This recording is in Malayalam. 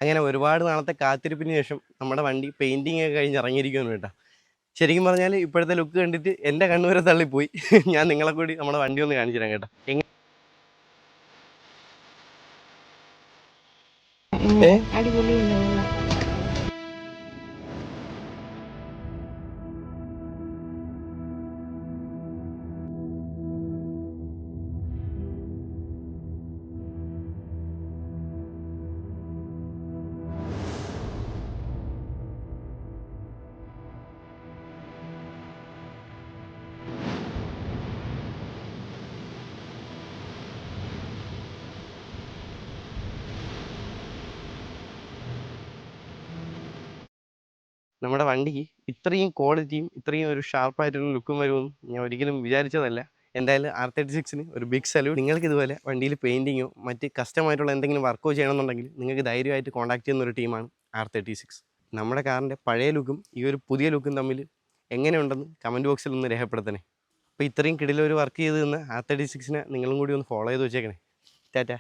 അങ്ങനെ ഒരുപാട് നാളത്തെ കാത്തിരിപ്പിന് ശേഷം നമ്മുടെ വണ്ടി പെയിൻറ്റിങ് ഒക്കെ കഴിഞ്ഞ് ഇറങ്ങിയിരിക്കുന്നു കേട്ടോ. ശരിക്കും പറഞ്ഞാൽ ഇപ്പോഴത്തെ ലുക്ക് കണ്ടിട്ട് എൻ്റെ കണ്ണുവരെ തള്ളിപ്പോയി. ഞാൻ നിങ്ങളെ കൂടി നമ്മുടെ വണ്ടി ഒന്ന് കാണിച്ചു തരാം കേട്ടോ. അടിപൊളിയല്ലേ? നമ്മുടെ വണ്ടിക്ക് ഇത്രയും ക്വാളിറ്റിയും ഇത്രയും ഒരു ഷാർപ്പായിട്ടുള്ള ലുക്കും വരുമെന്ന് ഞാൻ ഒരിക്കലും വിചാരിച്ചതല്ല. എന്തായാലും R36 ഒരു ബിഗ് സല്യൂട്ട്. നിങ്ങൾക്ക് ഇതുപോലെ വണ്ടിയിൽ പെയിൻറ്റിങ്ങോ മറ്റ് കസ്റ്റമായിട്ടുള്ള എന്തെങ്കിലും വർക്കോ ചെയ്യണമെന്നുണ്ടെങ്കിൽ നിങ്ങൾക്ക് ധൈര്യമായിട്ട് കോൺടാക്ട് ചെയ്യുന്ന ഒരു ടീമാണ് R36. നമ്മുടെ കാറിൻ്റെ പഴയ ലുക്കും ഈ ഒരു പുതിയ ലുക്കും തമ്മിൽ എങ്ങനെയുണ്ടെന്ന് കമൻറ്റ് ബോക്സിൽ ഒന്ന് രേഖപ്പെടുത്തണേ. അപ്പോൾ ഇത്രയും കിടിലൊരു വർക്ക് ചെയ്ത് തന്ന R36 നിങ്ങളും കൂടി ഒന്ന് ഫോളോ ചെയ്ത് വെച്ചേക്കണേ. ടാറ്റാ.